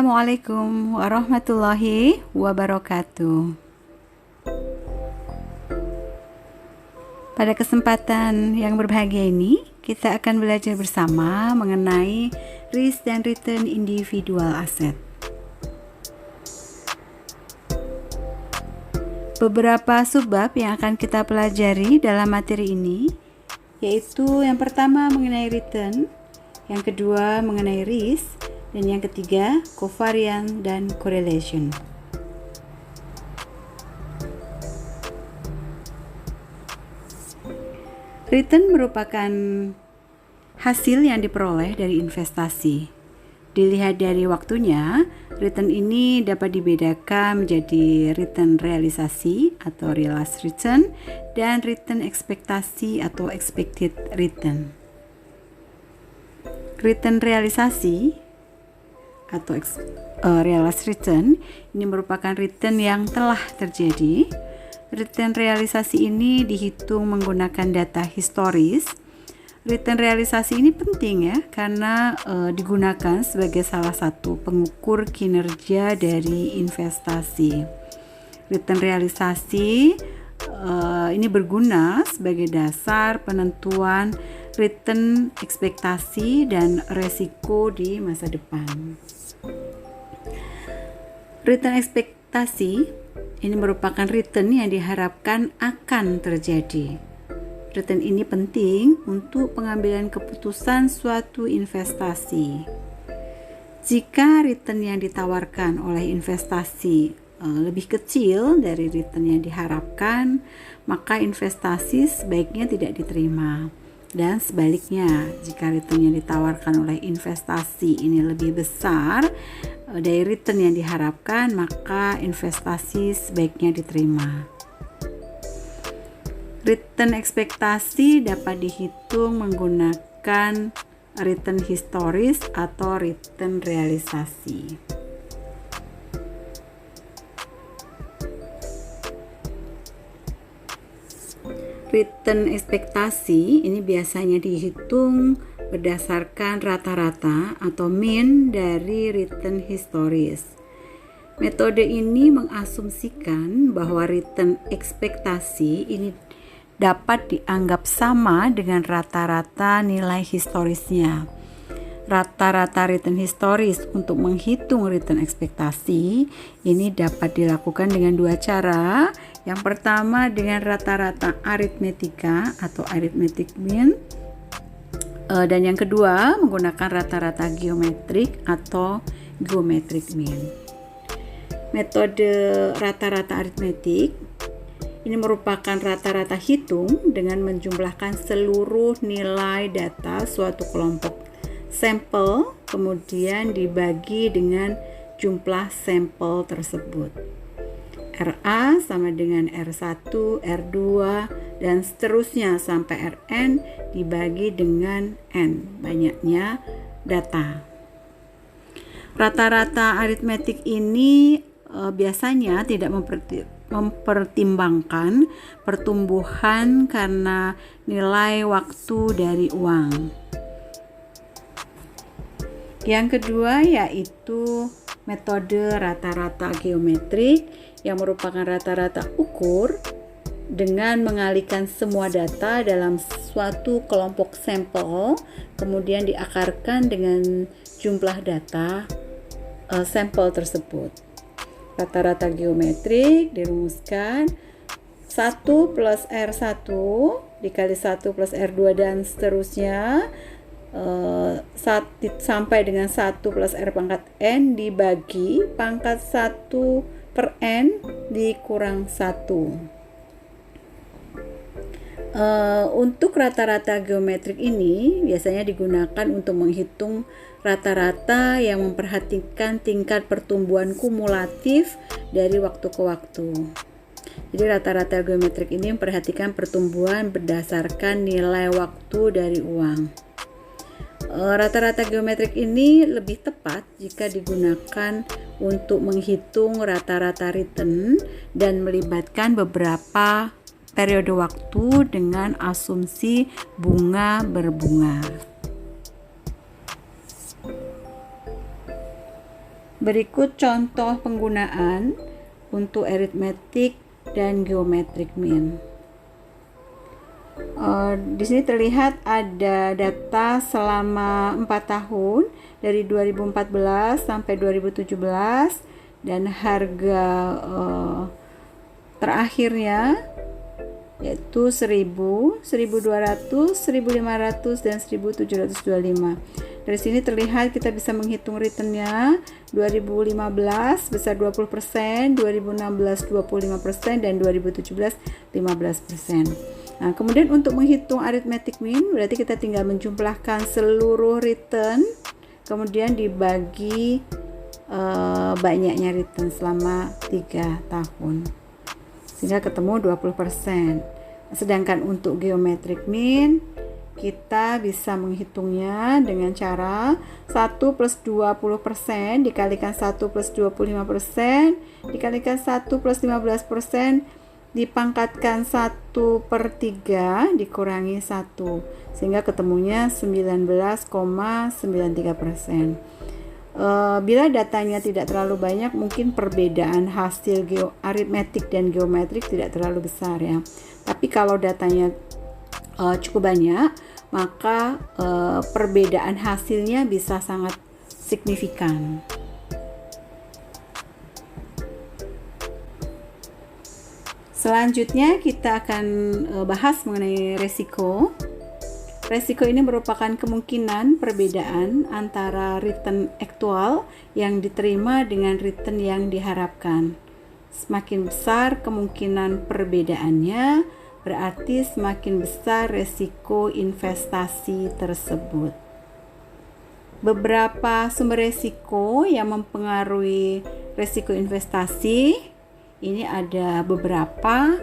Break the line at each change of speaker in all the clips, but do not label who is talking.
Assalamualaikum warahmatullahi wabarakatuh. Pada kesempatan yang berbahagia ini, kita akan belajar bersama mengenai risk dan return individual asset. Beberapa subbab yang akan kita pelajari dalam materi ini, yaitu yang pertama mengenai return, yang kedua mengenai risk, dan yang ketiga covariance dan correlation. Return merupakan hasil yang diperoleh dari investasi. Dilihat dari waktunya, return ini dapat dibedakan menjadi return realisasi atau realized return dan return ekspektasi atau expected return. Return realisasi atau realized return ini merupakan return yang telah terjadi. Return realisasi ini dihitung menggunakan data historis. Return realisasi ini penting ya, karena digunakan sebagai salah satu pengukur kinerja dari investasi. Return realisasi ini berguna sebagai dasar penentuan return ekspektasi dan resiko di masa depan. Return ekspektasi ini merupakan return yang diharapkan akan terjadi. Return ini penting untuk pengambilan keputusan suatu investasi. Jika return yang ditawarkan oleh investasi lebih kecil dari return yang diharapkan, maka investasi sebaiknya tidak diterima. Dan sebaliknya, jika return yang ditawarkan oleh investasi ini lebih besar dari return yang diharapkan, maka investasi sebaiknya diterima. Return ekspektasi dapat dihitung menggunakan return historis atau return realisasi. Return ekspektasi ini biasanya dihitung berdasarkan rata-rata atau mean dari return historis. Metode ini mengasumsikan bahwa return ekspektasi ini dapat dianggap sama dengan rata-rata nilai historisnya. Rata-rata return historis untuk menghitung return ekspektasi ini dapat dilakukan dengan dua cara. Yang pertama dengan rata-rata aritmetika atau arithmetic mean, dan yang kedua menggunakan rata-rata geometrik atau geometric mean. Metode rata-rata aritmetik ini merupakan rata-rata hitung dengan menjumlahkan seluruh nilai data suatu kelompok sampel, kemudian dibagi dengan jumlah sampel tersebut. RA sama dengan R1, R2, dan seterusnya sampai Rn dibagi dengan N, banyaknya data. Rata-rata aritmetik ini biasanya tidak mempertimbangkan pertumbuhan karena nilai waktu dari uang. Yang kedua yaitu metode rata-rata geometrik yang merupakan rata-rata ukur dengan mengalihkan semua data dalam suatu kelompok sampel, kemudian diakarkan dengan jumlah data sampel tersebut. Rata-rata geometrik dirumuskan 1 plus R1 dikali 1 plus R2 dan seterusnya sampai dengan 1 plus R pangkat N dibagi pangkat 1 per N dikurang 1. Untuk rata-rata geometrik ini biasanya digunakan untuk menghitung rata-rata yang memperhatikan tingkat pertumbuhan kumulatif dari waktu ke waktu. Jadi rata-rata geometrik ini memperhatikan pertumbuhan berdasarkan nilai waktu dari uang. Rata-rata geometrik ini lebih tepat jika digunakan untuk menghitung rata-rata return dan melibatkan beberapa periode waktu dengan asumsi bunga berbunga. Berikut contoh penggunaan untuk arithmetic dan geometric mean. Di sini terlihat ada data selama 4 tahun dari 2014 sampai 2017 dan harga terakhirnya yaitu 1000, 1200, 1500 dan 1725. Dari sini terlihat kita bisa menghitung returnnya. 2015 besar 20%, 2016 25% dan 2017 15%. Nah, kemudian untuk menghitung arithmetic mean berarti kita tinggal menjumlahkan seluruh return kemudian dibagi banyaknya return selama 3 tahun sehingga ketemu 20%. Sedangkan untuk geometric mean kita bisa menghitungnya dengan cara 1 plus 20% dikalikan 1 plus 25% dikalikan 1 plus 15% dipangkatkan 1/3 dikurangi 1 sehingga ketemunya 19,93%. Bila datanya tidak terlalu banyak, mungkin perbedaan hasil aritmetik dan geometrik tidak terlalu besar ya. Tapi kalau datanya cukup banyak, maka perbedaan hasilnya bisa sangat signifikan. Selanjutnya kita akan bahas mengenai resiko. Resiko ini merupakan kemungkinan perbedaan antara return aktual yang diterima dengan return yang diharapkan. Semakin besar kemungkinan perbedaannya, berarti semakin besar resiko investasi tersebut. Beberapa sumber resiko yang mempengaruhi resiko investasi ini ada beberapa,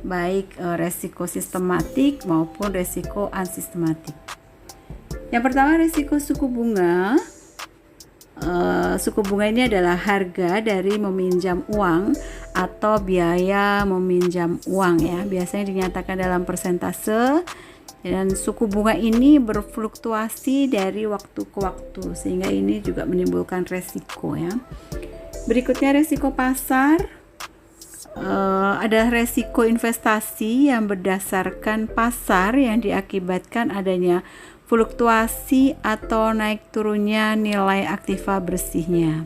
baik resiko sistematik maupun resiko unsistematik. Yang pertama resiko suku bunga. Suku bunga ini adalah harga dari meminjam uang atau biaya meminjam uang ya. Biasanya dinyatakan dalam persentase dan suku bunga ini berfluktuasi dari waktu ke waktu sehingga ini juga menimbulkan resiko ya. Berikutnya resiko pasar. Ada resiko investasi yang berdasarkan pasar yang diakibatkan adanya fluktuasi atau naik turunnya nilai aktiva bersihnya.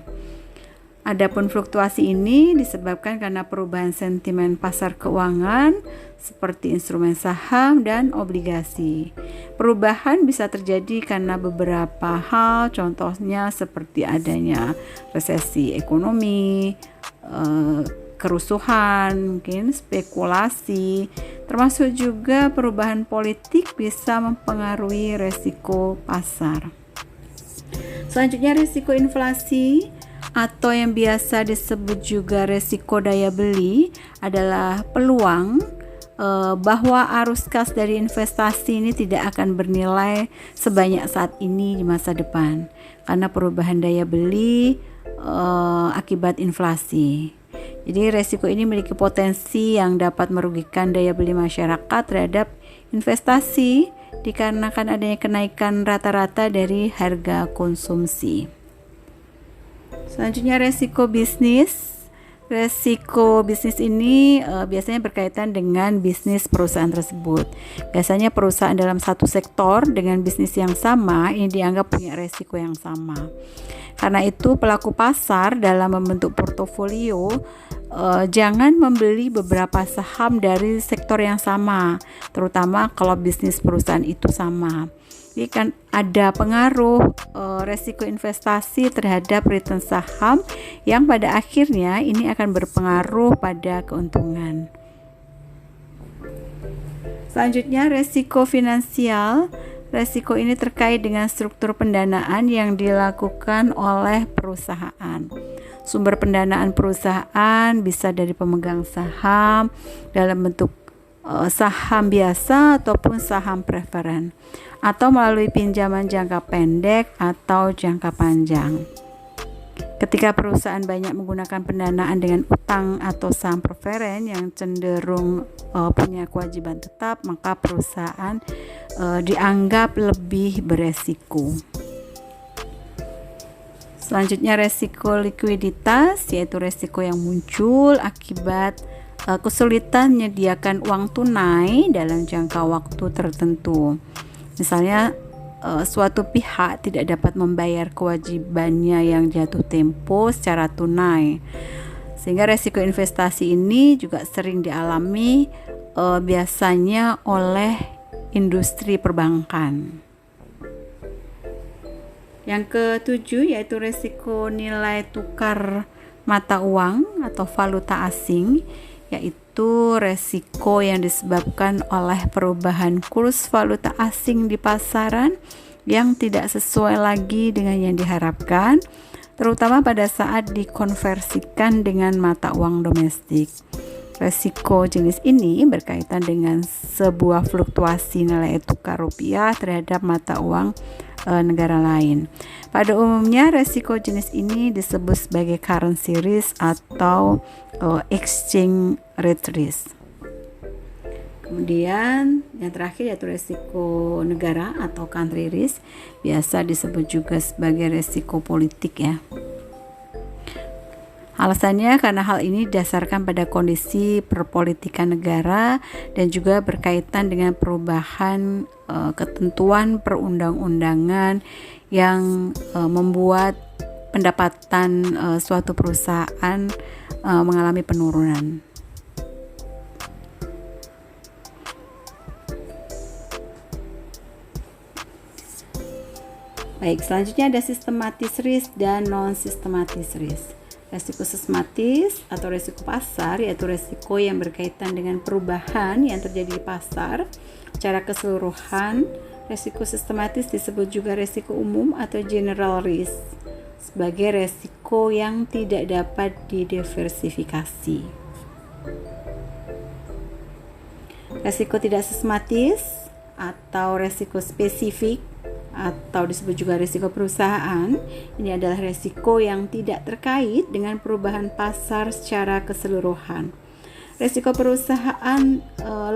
Adapun fluktuasi ini disebabkan karena perubahan sentimen pasar keuangan seperti instrumen saham dan obligasi. Perubahan bisa terjadi karena beberapa hal, contohnya seperti adanya resesi ekonomi, kerusuhan, mungkin spekulasi, termasuk juga perubahan politik bisa mempengaruhi resiko pasar. Selanjutnya resiko inflasi atau yang biasa disebut juga resiko daya beli adalah peluang bahwa arus kas dari investasi ini tidak akan bernilai sebanyak saat ini di masa depan karena perubahan daya beli akibat inflasi. Jadi resiko ini memiliki potensi yang dapat merugikan daya beli masyarakat terhadap investasi dikarenakan adanya kenaikan rata-rata dari harga konsumsi. Selanjutnya resiko bisnis. Resiko bisnis ini biasanya berkaitan dengan bisnis perusahaan tersebut. Biasanya perusahaan dalam satu sektor dengan bisnis yang sama ini dianggap punya resiko yang sama. Karena itu pelaku pasar dalam membentuk portofolio jangan membeli beberapa saham dari sektor yang sama, terutama kalau bisnis perusahaan itu sama. Jadi kan ada pengaruh resiko investasi terhadap return saham yang pada akhirnya ini akan berpengaruh pada keuntungan. Selanjutnya resiko finansial. Resiko ini terkait dengan struktur pendanaan yang dilakukan oleh perusahaan. Sumber pendanaan perusahaan bisa dari pemegang saham dalam bentuk saham biasa ataupun saham preferen, atau melalui pinjaman jangka pendek atau jangka panjang. Ketika perusahaan banyak menggunakan pendanaan dengan utang atau saham preferen yang cenderung punya kewajiban tetap, maka perusahaan dianggap lebih beresiko. Selanjutnya resiko likuiditas, yaitu resiko yang muncul akibat kesulitan menyediakan uang tunai dalam jangka waktu tertentu. Misalnya suatu pihak tidak dapat membayar kewajibannya yang jatuh tempo secara tunai. Sehingga resiko investasi ini juga sering dialami biasanya oleh industri perbankan. Yang ketujuh yaitu resiko nilai tukar mata uang atau valuta asing, yaitu resiko yang disebabkan oleh perubahan kurs valuta asing di pasaran yang tidak sesuai lagi dengan yang diharapkan, terutama pada saat dikonversikan dengan mata uang domestik. Resiko jenis ini berkaitan dengan sebuah fluktuasi nilai tukar rupiah terhadap mata uang negara lain. Pada umumnya resiko jenis ini disebut sebagai currency risk atau exchange rate risk. Kemudian yang terakhir yaitu resiko negara atau country risk, biasa disebut juga sebagai resiko politik ya. Alasannya karena hal ini didasarkan pada kondisi perpolitikan negara dan juga berkaitan dengan perubahan ketentuan perundang-undangan yang membuat pendapatan suatu perusahaan mengalami penurunan. Baik, selanjutnya ada sistematis risk dan non-sistematis risk. Resiko sistematis atau resiko pasar yaitu resiko yang berkaitan dengan perubahan yang terjadi di pasar secara keseluruhan. Resiko sistematis disebut juga resiko umum atau general risk sebagai resiko yang tidak dapat didiversifikasi. Resiko tidak sistematis atau resiko spesifik atau disebut juga risiko perusahaan, ini adalah risiko yang tidak terkait dengan perubahan pasar secara keseluruhan. Risiko perusahaan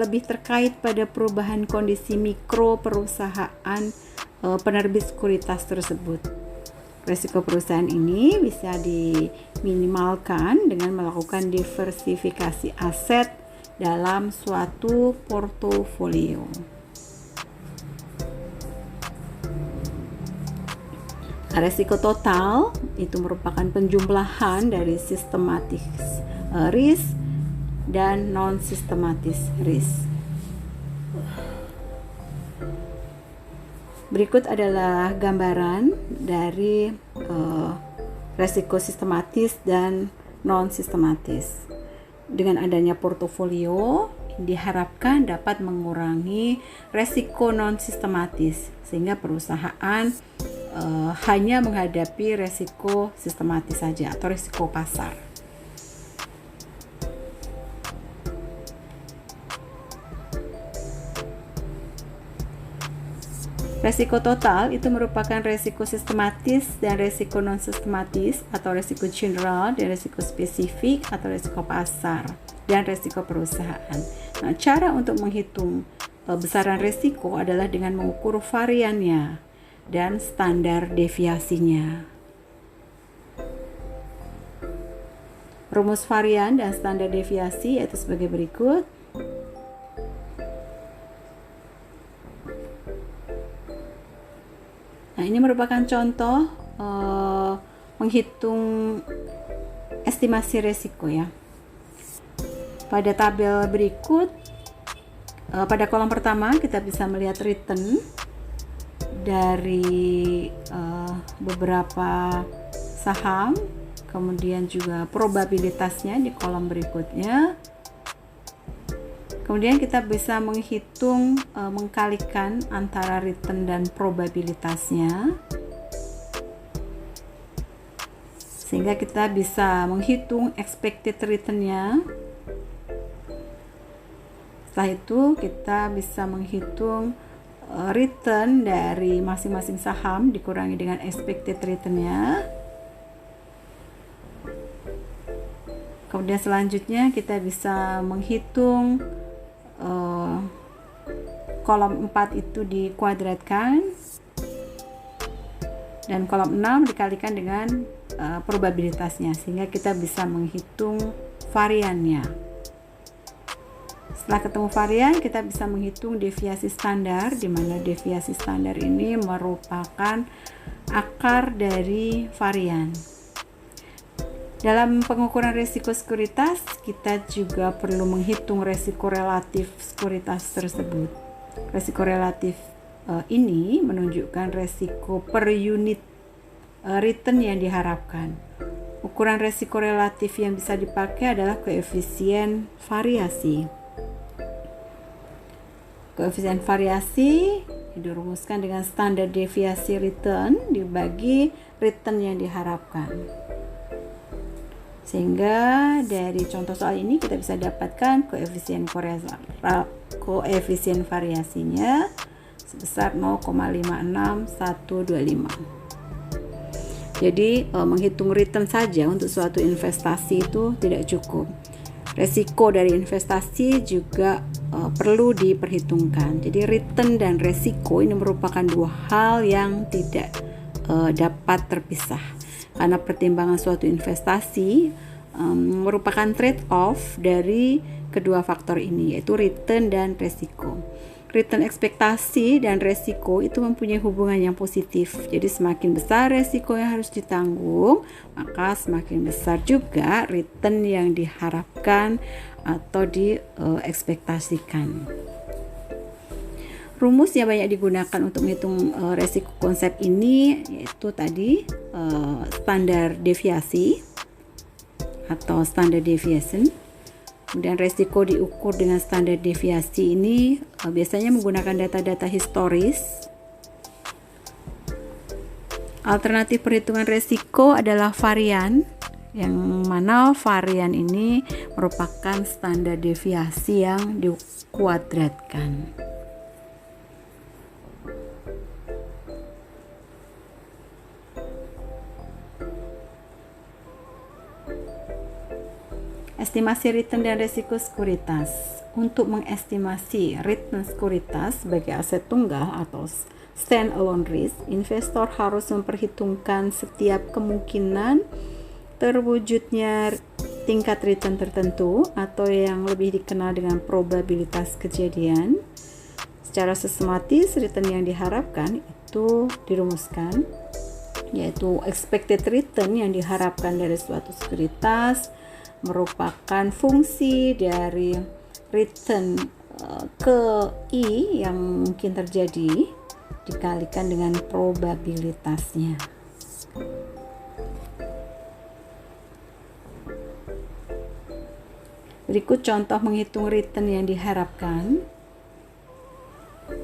lebih terkait pada perubahan kondisi mikro perusahaan penerbit sekuritas tersebut. Risiko perusahaan ini bisa diminimalkan dengan melakukan diversifikasi aset dalam suatu portofolio. Resiko total itu merupakan penjumlahan dari sistematis risk dan non-sistematis risk. Berikut adalah gambaran dari resiko sistematis dan non-sistematis. Dengan adanya portofolio, diharapkan dapat mengurangi resiko non-sistematis sehingga perusahaan hanya menghadapi resiko sistematis saja atau resiko pasar. Resiko total itu merupakan resiko sistematis dan resiko non-sistematis atau resiko general dan resiko spesifik atau resiko pasar dan resiko perusahaan. Nah, cara untuk menghitung besaran resiko adalah dengan mengukur variannya dan standar deviasinya. Rumus varian dan standar deviasi yaitu sebagai berikut. Nah, ini merupakan contoh menghitung estimasi resiko ya. Pada tabel berikut, pada kolom pertama kita bisa melihat return dari beberapa saham, kemudian juga probabilitasnya di kolom berikutnya. Kemudian kita bisa menghitung, mengkalikan antara return dan probabilitasnya, sehingga kita bisa menghitung expected return-nya. Setelah itu kita bisa menghitung return dari masing-masing saham dikurangi dengan expected return-nya. Kemudian selanjutnya kita bisa menghitung kolom 4 itu dikuadratkan. Dan kolom 6 dikalikan dengan probabilitasnya, sehingga kita bisa menghitung variannya. Setelah ketemu varian, kita bisa menghitung deviasi standar, di mana deviasi standar ini merupakan akar dari varian. Dalam pengukuran risiko sekuritas, kita juga perlu menghitung risiko relatif sekuritas tersebut. Risiko relatif ini menunjukkan risiko per unit return yang diharapkan. Ukuran risiko relatif yang bisa dipakai adalah koefisien variasi. Koefisien variasi dirumuskan dengan standar deviasi return dibagi return yang diharapkan. Sehingga dari contoh soal ini kita bisa dapatkan koefisien variasinya sebesar 0,56125. Jadi menghitung return saja untuk suatu investasi itu tidak cukup. Resiko dari investasi juga perlu diperhitungkan. Jadi return dan resiko ini merupakan dua hal yang tidak dapat terpisah. Karena pertimbangan suatu investasi merupakan trade-off dari kedua faktor ini, yaitu return dan resiko. Return ekspektasi dan resiko itu mempunyai hubungan yang positif. Jadi semakin besar resiko yang harus ditanggung, maka semakin besar juga return yang diharapkan atau diekspektasikan. Rumus yang banyak digunakan untuk menghitung resiko konsep ini yaitu tadi standar deviasi atau standard deviation. Kemudian resiko diukur dengan standar deviasi ini biasanya menggunakan data-data historis. Alternatif perhitungan resiko adalah varian, yang mana varian ini merupakan standar deviasi yang dikuadratkan. Estimasi return dan risiko sekuritas. Untuk mengestimasi return sekuritas sebagai aset tunggal atau stand-alone risk, investor harus memperhitungkan setiap kemungkinan terwujudnya tingkat return tertentu atau yang lebih dikenal dengan probabilitas kejadian. Secara sistematis, return yang diharapkan itu dirumuskan, yaitu expected return yang diharapkan dari suatu sekuritas merupakan fungsi dari return ke I yang mungkin terjadi dikalikan dengan probabilitasnya. Berikut contoh menghitung return yang diharapkan.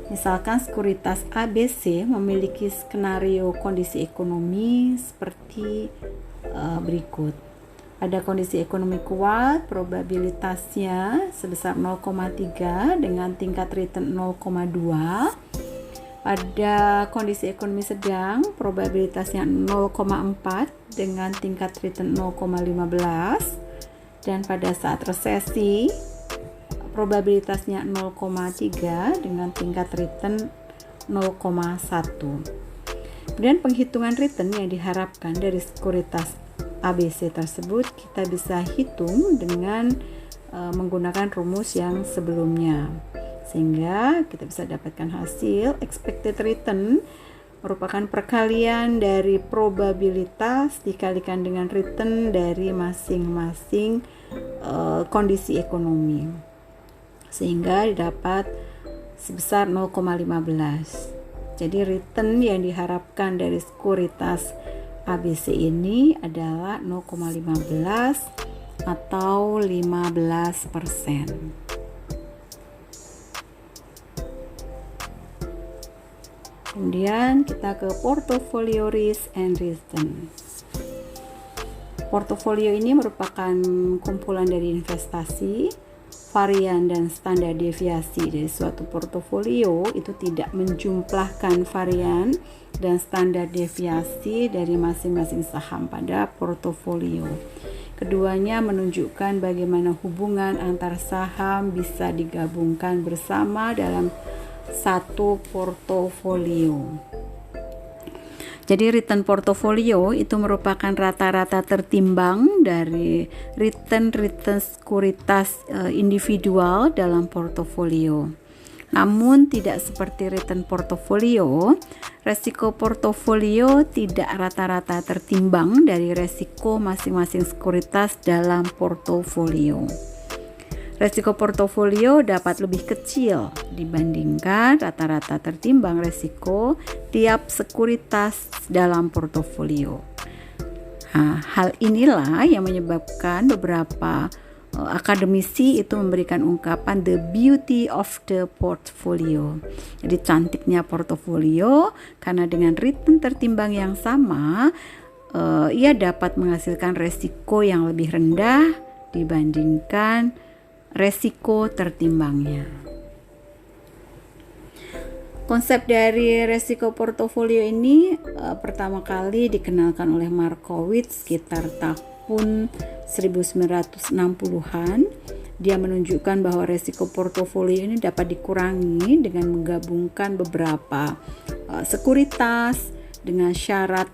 Misalkan sekuritas ABC memiliki skenario kondisi ekonomi seperti berikut. Pada kondisi ekonomi kuat, probabilitasnya sebesar 0,3 dengan tingkat return 0,2. Pada kondisi ekonomi sedang, probabilitasnya 0,4 dengan tingkat return 0,15. Dan pada saat resesi, probabilitasnya 0,3 dengan tingkat return 0,1. Kemudian penghitungan return yang diharapkan dari sekuritas ABC tersebut kita bisa hitung dengan menggunakan rumus yang sebelumnya, sehingga kita bisa dapatkan hasil expected return merupakan perkalian dari probabilitas dikalikan dengan return dari masing-masing kondisi ekonomi, sehingga didapat sebesar 0,15. Jadi return yang diharapkan dari sekuritas ABC ini adalah 0,15 atau 15%. Kemudian kita ke portfolio risk and return. Portofolio ini merupakan kumpulan dari investasi, varian dan standar deviasi dari suatu portofolio itu tidak menjumlahkan varian dan standar deviasi dari masing-masing saham pada portofolio. Keduanya menunjukkan bagaimana hubungan antar saham bisa digabungkan bersama dalam satu portofolio. Jadi return portofolio itu merupakan rata-rata tertimbang dari return sekuritas individual dalam portofolio. Namun tidak seperti return portofolio, resiko portofolio tidak rata-rata tertimbang dari resiko masing-masing sekuritas dalam portofolio. Resiko portofolio dapat lebih kecil dibandingkan rata-rata tertimbang resiko tiap sekuritas dalam portofolio. Nah, hal inilah yang menyebabkan beberapa akademisi itu memberikan ungkapan the beauty of the portfolio. Jadi cantiknya portofolio karena dengan return tertimbang yang sama, ia dapat menghasilkan resiko yang lebih rendah dibandingkan resiko tertimbangnya. Konsep dari resiko portofolio ini pertama kali dikenalkan oleh Markowitz sekitar tahun 1960-an. Dia menunjukkan bahwa resiko portofolio ini dapat dikurangi dengan menggabungkan beberapa sekuritas dengan syarat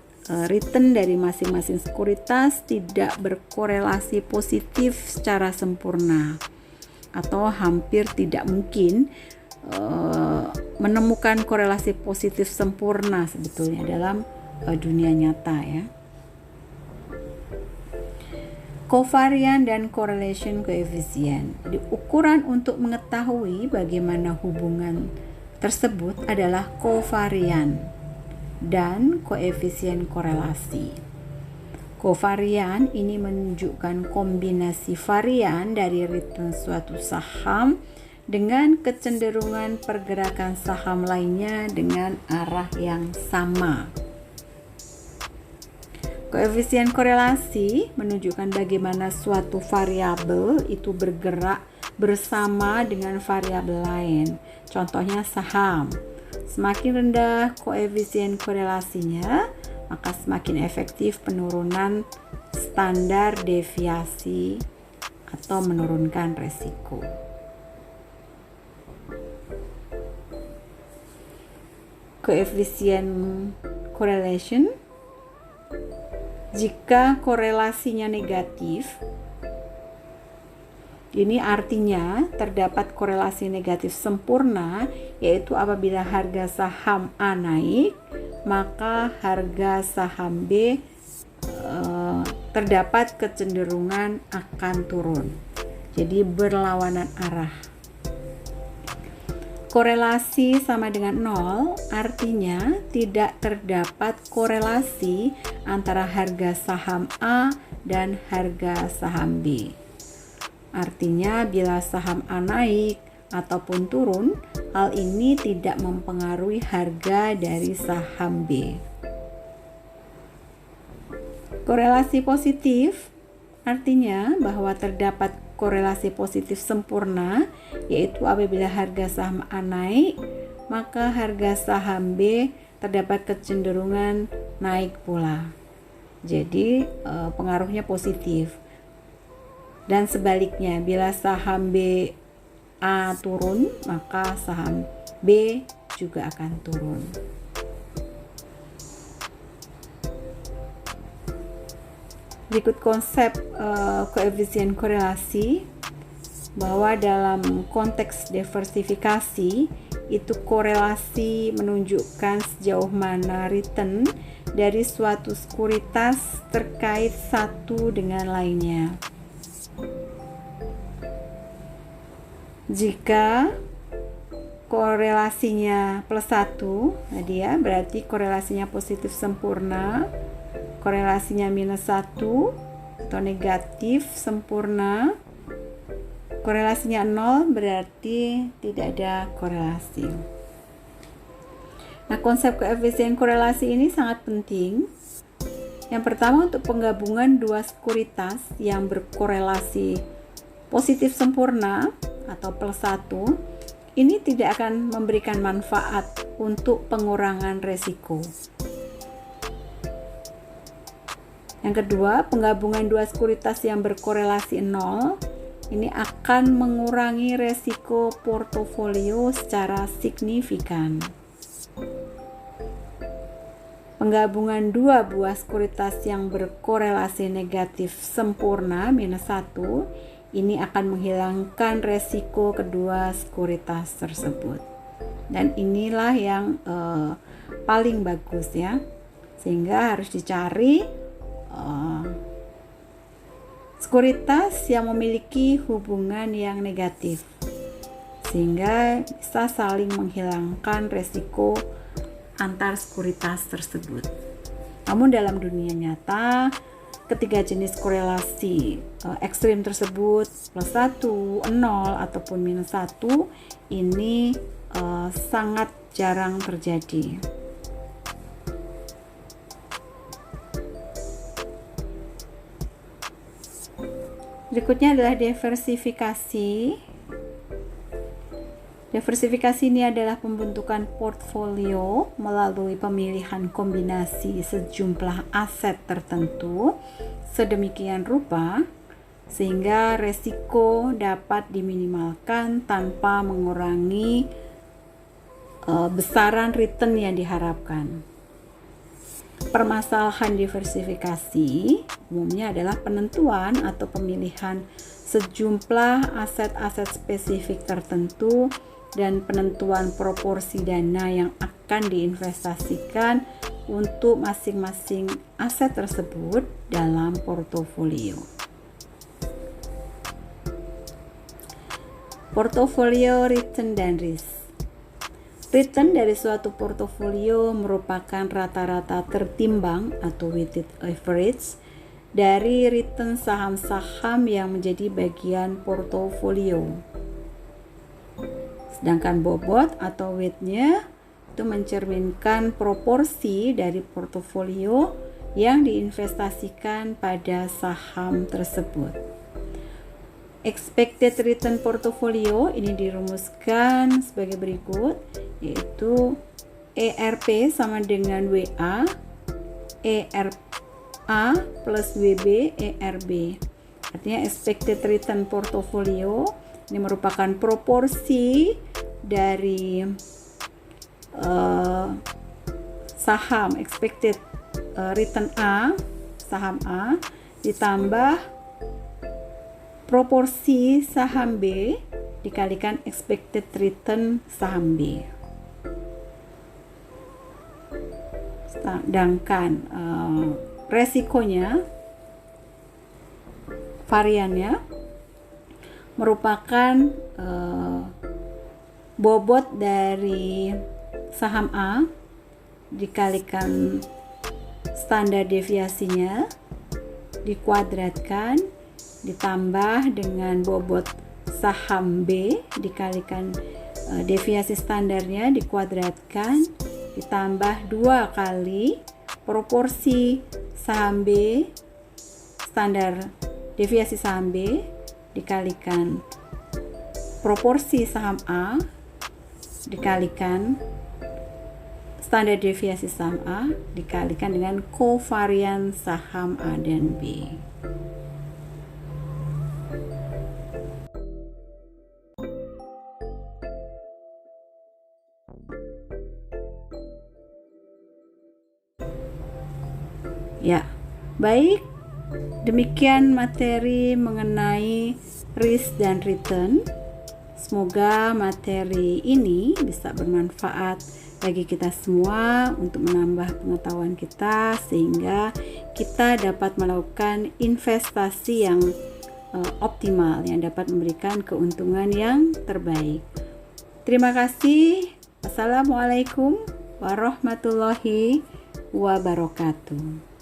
return dari masing-masing sekuritas tidak berkorelasi positif secara sempurna, atau hampir tidak mungkin menemukan korelasi positif sempurna sebetulnya dalam dunia nyata ya. Covariance dan correlation coefficient. Jadi, ukuran untuk mengetahui bagaimana hubungan tersebut adalah covariance dan koefisien korelasi. Covariance ini menunjukkan kombinasi varian dari return suatu saham dengan kecenderungan pergerakan saham lainnya dengan arah yang sama. Koefisien korelasi menunjukkan bagaimana suatu variabel itu bergerak bersama dengan variabel lain. Contohnya saham. Semakin rendah koefisien korelasinya, maka semakin efektif penurunan standar deviasi atau menurunkan resiko. Koefisien correlation, jika korelasinya negatif, ini artinya terdapat korelasi negatif sempurna, yaitu apabila harga saham A naik, maka harga saham B terdapat kecenderungan akan turun. Jadi berlawanan arah. Korelasi sama dengan 0 artinya tidak terdapat korelasi antara harga saham A dan harga saham B. Artinya bila saham A naik ataupun turun, hal ini tidak mempengaruhi harga dari saham B. Korelasi positif artinya bahwa terdapat korelasi positif sempurna, yaitu apabila harga saham A naik, maka harga saham B terdapat kecenderungan naik pula. Jadi pengaruhnya positif. Dan sebaliknya, bila saham B A turun, maka saham B juga akan turun. Berikut konsep koefisien korelasi, bahwa dalam konteks diversifikasi itu korelasi menunjukkan sejauh mana return dari suatu sekuritas terkait satu dengan lainnya. Jika korelasinya +1 tadi ya, berarti korelasinya positif sempurna. Korelasinya -1 atau negatif sempurna. Korelasinya 0 berarti tidak ada korelasi. Nah, konsep koefisien korelasi ini sangat penting. Yang pertama, untuk penggabungan dua sekuritas yang berkorelasi positif sempurna atau +1, ini tidak akan memberikan manfaat untuk pengurangan resiko. Yang kedua, penggabungan dua sekuritas yang berkorelasi 0 ini akan mengurangi resiko portofolio secara signifikan. Penggabungan dua buah sekuritas yang berkorelasi negatif sempurna -1 ini akan menghilangkan resiko kedua sekuritas tersebut. Dan inilah yang paling bagus ya, sehingga harus dicari sekuritas yang memiliki hubungan yang negatif, sehingga bisa saling menghilangkan resiko antar sekuritas tersebut. Namun dalam dunia nyata, ketiga jenis korelasi ekstrim tersebut +1, 0 ataupun -1 ini sangat jarang terjadi. Berikutnya adalah diversifikasi. Diversifikasi ini adalah pembentukan portfolio melalui pemilihan kombinasi sejumlah aset tertentu sedemikian rupa sehingga resiko dapat diminimalkan tanpa mengurangi besaran return yang diharapkan. Permasalahan diversifikasi umumnya adalah penentuan atau pemilihan sejumlah aset-aset spesifik tertentu dan penentuan proporsi dana yang akan diinvestasikan untuk masing-masing aset tersebut dalam portofolio. Portofolio return dan risk. Return dari suatu portofolio merupakan rata-rata tertimbang atau weighted average dari return saham-saham yang menjadi bagian portofolio. Sedangkan bobot atau weight-nya itu mencerminkan proporsi dari portofolio yang diinvestasikan pada saham tersebut. Expected return portfolio ini dirumuskan sebagai berikut, yaitu ERP sama dengan WA, ERA plus WB, ERB. Artinya expected return portfolio ini merupakan proporsi dari saham expected return A, saham A, ditambah proporsi saham B dikalikan expected return saham B. Sedangkan resikonya, variannya merupakan bobot dari saham A dikalikan standar deviasinya dikuadratkan ditambah dengan bobot saham B dikalikan deviasi standarnya dikuadratkan ditambah 2 kali proporsi saham B, standar deviasi saham B dikalikan proporsi saham A dikalikan standar deviasi saham A dikalikan dengan kovarian saham A dan B. Ya, baik. Demikian materi mengenai risk dan return. Semoga materi ini bisa bermanfaat bagi kita semua untuk menambah pengetahuan kita sehingga kita dapat melakukan investasi yang optimal yang dapat memberikan keuntungan yang terbaik. Terima kasih. Wassalamualaikum warahmatullahi wabarakatuh.